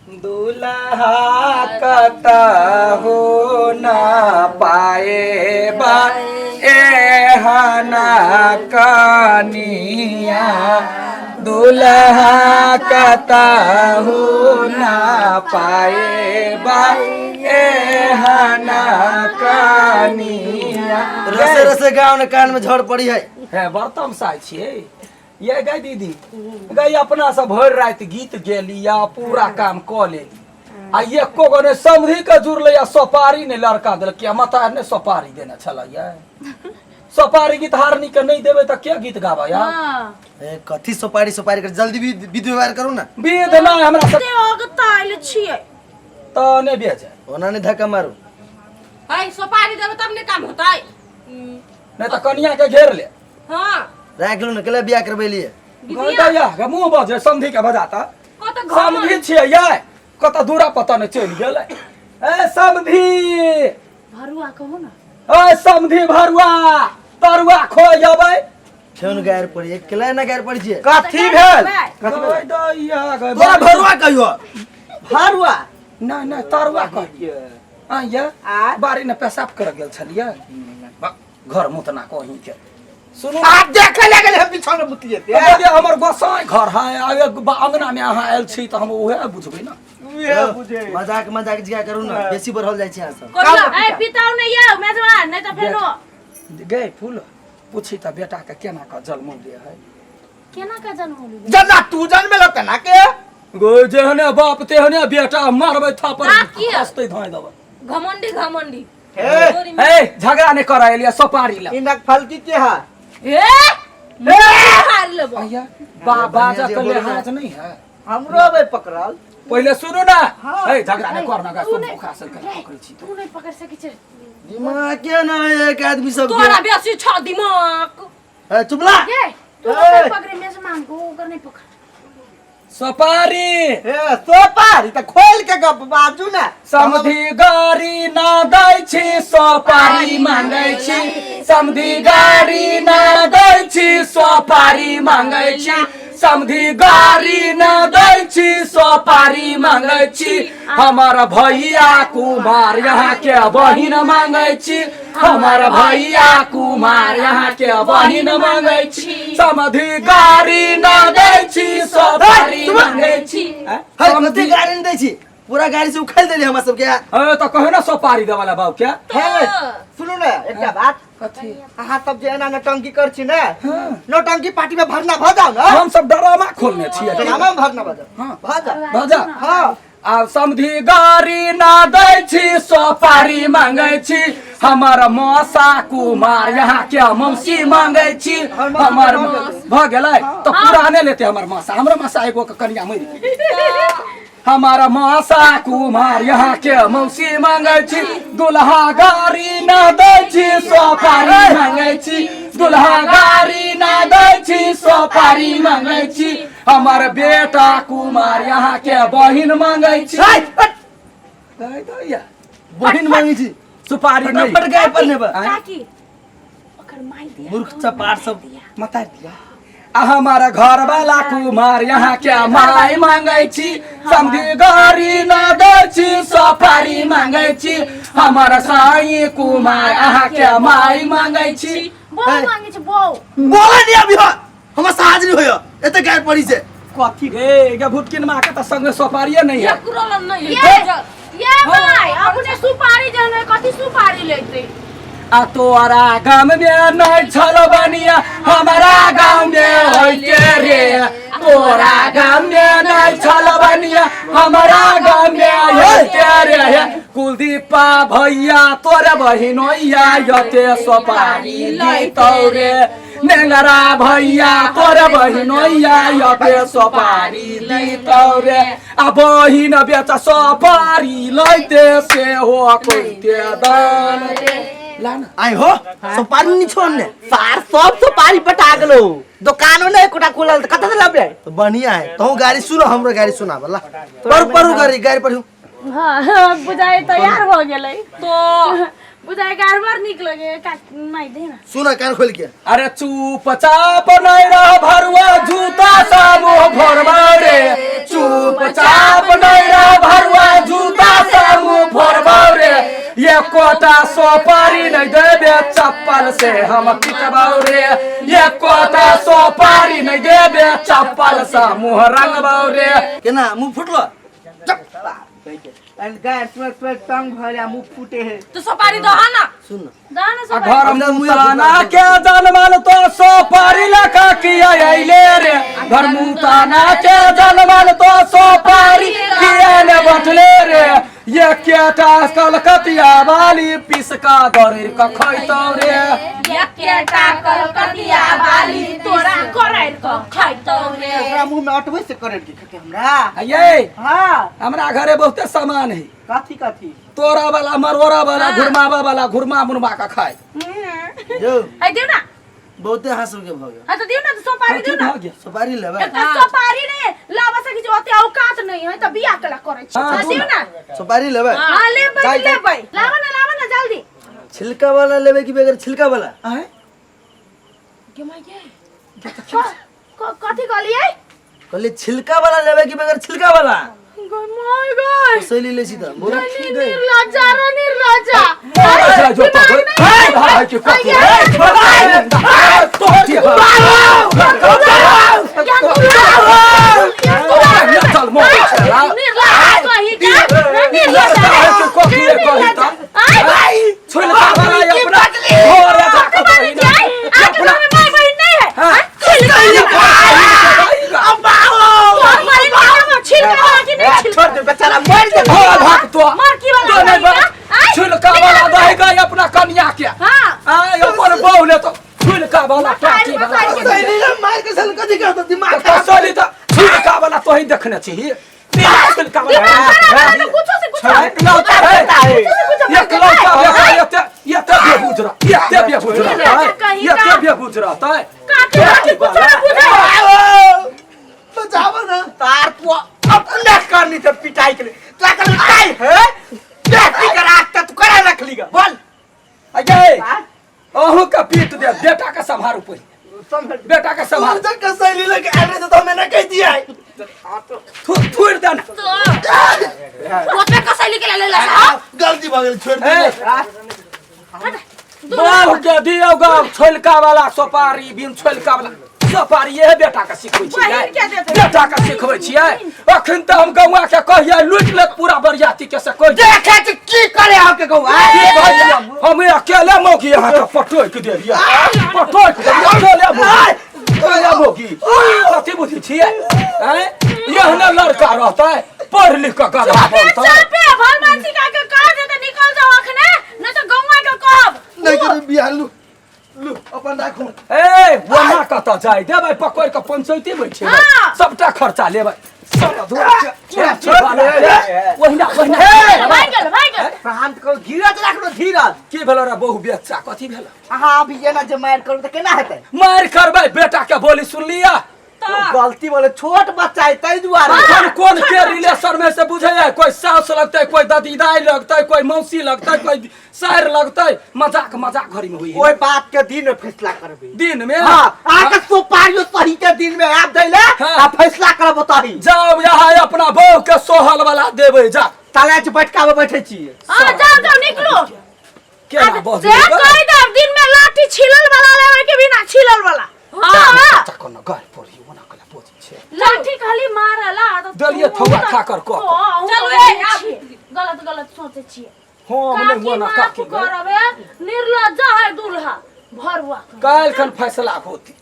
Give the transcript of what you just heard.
दुल्हा कता हो ना पाए बा एहना कनिया दुल्हा कता हो ना पाए बा एहना कनिया। रसे रसे गाँव ने कान में झड़ पड़ी है बर्तन साय छियै ये गई दीदी गई अपना सब भर रात गीत गेली या पूरा काम क लेली आ एको गो ने समधी के जुड़ले या सोपारी ने लड़का दिल क्या मता ने सोपारी देना छला या सोपारी गीत हारनी के नहीं देवे त क्या गीत गावा या ए कथी सुपारी सुपारी कर जल्दी विधि व्यवहार करू ना विध ना हमरा सब ताइल छियै त ने बेजे ओना ने धक्का मारू है सुपारी देबे तब ने काम होतै नहीं त कन्या के घेर ले हां राख लो न केला बियाह करबेलिए गइया के मुंह बजे समधी के बजाता कत समधी छियै या कत दूरा पता ने चल गेलै ए समधी भरुआ कहू ना ए समधी भरुआ तरुआ खो जबै ठेन गायर पड़ी एक केला ना गायर पड़ी छे कथी भेल गई दैया गई तोरा भरुआ कहियो भरुआ नहीं नहीं तरुआ कहिए आइया बारी ने पेशाब कर गेल छलिए घर मुतना कहीं के सुनो आप देखे लगे हम पीछा में मुतिए थे ये हमर गोसाई घर है आगे अंगना में अहाँ आयल छी त हम ओहे बुझबै ना ये बुझे मजाक मजाक जिया करू ना बेसी बढ़ल जाय छै यहाँ सब कोला ए पिताउ नै या मेजबान नै त फेनो गए फूल पूछी त बेटा के केना का जन्म दे है केना का जन्म होली जना तू जन्म लो तना के गो जेहने बाप तेहने बेटा मारबै थापर हंसते धोय दब घमंडी ए झगड़ा ने कराइलिया सोपारी ला इनक फलती के है ए मार लेबो आइया बाजा के लिहाज नहीं है हमरो बे पकड़ल पहले सुनो ना ए झगड़ा ने करना का सुन खासल कर पकड़ी छी तू नै पकड़ सकै छै दिमाग के ना एक आदमी सब तोरा बेसी छ दिमाग ए चुपला ए तू नै पकड़े मेजबान को ओकर नै पकड़ सोपारी ए सोपारी त खोल के गप बाजू ना समधी गाड़ी ना दै छी सोपारी मांगै छी समधी गाड़ी ना दै छी सोपारी मांगै छी समधी गाड़ी ना दै छी सोपारी मांगै छी हमर भैया कुमार यहाँ के बहिन मांगै छी हमर भैया कुमार यहाँ के बहिन मांगै छी समधी गाड़ी ना दै छी सोपारी मांगै छी समधी गाड़ी दै छी पूरा गाड़ी से उखाड़ देली हम सब के ए त कहे ना सोपारी देवाला बाबू क्या हे सुनो ना एकटा बात कथी अहाँ सब जे एना नौटंकी कर छी ना नौटंकी पार्टी में भरना भ जाओ ना हम सब ड्रामा खोलने छियै ड्रामा में भरना भ जाओ भ जाओ भजा हां आ समधी गाड़ी ना दै छी सोपारी मांगै छी हमर मौसा कुमार यहाँ के मौसी मांगै छी हमर भ गेलै त पुराने लेते हमर मौसा हमर मौसा एगो के कन्या मरि हमारा मौसा कुमार यहाँ के मौसी मांगै छी दुल्हा गाड़ी ना दै छी सोपारी मांगै छी दुल्हा गाड़ी ना दै छी सोपारी मांगै छी हमर बेटा कुमार यहाँ के बहिन मांगै छी बहिन मांगी छी सुपारी नहीं फट गए पन्ने पर काकी ओकर माई दिया मूर्ख चपाट सब मता दिया हमारा घर वाला कुमार यहाँ क्या माई मांगै छी समधी गाड़ी ना दै छी सोपारी मांगै छी हमारा साई कुमार यहाँ क्या माई मांगै छी बौ मांगे छ बौ बोला नहीं अभी हम साज नहीं होयो एते गाय पड़ी से कथी गे गे भुटकिन मां के त संगे सोपारिए नहीं है कुरोल नहीं ये भाई अपने सुपारी जने कथि सुपारी लेते आ तोरा गाम में नहीं छल बनिया हमारा गाँव में होइते रे तोरा गाम में नहीं छल बनिया हमारा गाँव में होइते रे कुलदीपा भैया तोरे बहिनोइया यते सोपारी लैतौ रे नेंगरा भैया तोरे बहिनोइया यते सोपारी लैतौ रे आ बहिन बेटा सोपारी लैते से हो कइते दान रे लाना आई हो सुपारी नहीं छोड़ने सार सब सुपारी पटा गेलो दुकानो ने कोटा खोलल त कत से लबे तो बढ़िया है तो गाड़ी सुनो हमरो गाड़ी सुना बला पर गाड़ी पढ़ू हां बुझाई तैयार हो गेलै तो बुझाई कारबार निक लगे का माई दे ना सुना कान खोल के अरे चुपचाप नहीं रह भरुआ जूता सामो भरवा रे चुपचाप नहीं रह से हम पिटबाऊ रे ये कोता सोपारी नहीं देबे चप्पल से मुंह रंगबाऊ रे केना मुंह फुटलो एंड गाय स्वेट टंग भरिया मुंह फूटे है तो सुपारी दो ना सुन दाना आ सुपारी घर मुताना के जनमल तो सोपारी लखा किया आइले रे घर मुताना के जनमल तो सोपारी किया ने बटले रे ये केटा कलकतिया वाली पिसका गरे का खैतो रे ये केटा कलकतिया वाली तोरा कराई को खाइतो रे एकरा मुंह में अटबै से करे के हमरा ये हां हमरा घरे बहुते सामान है काथी काथी तोरा वाला मरोरा वाला घुरमावा वाला घुरमा मुरमा का खाए जो है दियो ना बहुते हासिल के भ गयो हां तो दियो ना तो सुपारी दियो ना सुपारी लेबे एक सुपारी ने लावा से कि ओते औकात नहीं है तो बिया कला करे छ हाँ, दियो ना सुपारी लेबे हां लेबै लावा ना जल्दी छिलका वाला लेबे कि बगैर छिलका वाला हैं के माइके कथि कहलिए कहले छिलका वाला लेबे कि बगैर छिलका वाला माय गॉड सैली ले सीधा बोला निर्लज्जा रे निर्लज्जा जा जो तो हाय हाय के कथि तो चल मो चला निर्लज्जा कहि का निर्लज्जा कथि कहता छोड़ वाला अपना और जाके बहिन अपना में माय बहिन नहीं है हां छोड़ दे बेचारा मर दे भाग तो मार की वाला छिलका वाला दहेगा अपना कन्या के हां आय ऊपर बहुले तो छिलका वाला टाटी वाला सैली ले मार के सन कथि कहत दिमाग कसली तो छिलका वाला तो ही देखने चाहिए छिलका वाला कुछ से कुछ एकलौता है एकलौता है ये तो बेबुजरा ये तो बेबुजरा है काटी कुछ ना बुझे बचाओ ना तार को अपने करनी तो पिटाई के तो कर पिटाई है बेटी का रास्ता तू करा रख लीगा बोल अजय ओहू का पीट दे बेटा का संभार ऊपर समझ बेटा का संभार तक का सैली ले के एड्रेस तो मैंने कह दिया है थूर देना ओते कसैली के ले ला गलती भ गेल छोड़ ए दे बाल के दियो गा छिलका वाला सोपारी बिन छिलका वाला सोपारी ये बेटा का सिखबै छियै बेटा का सिखबै छियै अखन त हम गौवा के कहिया लूट लेत पूरा बरियाती के से कोई देखे कि की करे हो के गौआ हम अकेले मौगी यहाँ का पटोय के दे दिया पटोय के अकेले मौगी कथी बुझी छियै हैं यहने लड़का रहता है पढ़ लिख के गधा बनता है पे भरमानसी का के कह दे त निकल जाओ अखने न तो गौवा के कहब नहीं कर बियाह लू अपन राखू ए वना कत जाय देबै पकड़ के पंचायती में छै सबटा खर्चा लेबै सब धुआ वहिना भाई गल शांत करो धीरज रखो धीरज की भेल रे बहु बेचा कथी भेल अहाँ अभी ये ना जे मार करू तो केना हेतै मार करबै बेटा के बोली सुन लिया गलती बोले छोट बच्चा है तै दुआरे कौन के रिलेशन में से बुझे है कोई सास लगतै कोई ददीदाई लगतै कोई मौसी लगतै कोई सर लगतै मजाक घड़ी में हुई ओई बात के दिन में फैसला करबे दिन में हां आके सुपारियो सही के दिन में आप दैले आ फैसला करब तही जाओ यहाँ अपना बहू के सोहल वाला देबै जा ताले च बैठका में बैठे छिए हां जाओ निकलो केना बहू से कह दे दिन में लाठी छिलल वाला लेवे के बिना छिलल वाला हां चकन गाय पड़ी ओना कला पोजी छै लाठी खाली मारला तो दलिए थौआ खाकर को चलो ए गलत सोचे छिए हम नहीं मोना काकी करबे निर्लज्जा है दूल्हा भरवा काल खन फैसला होती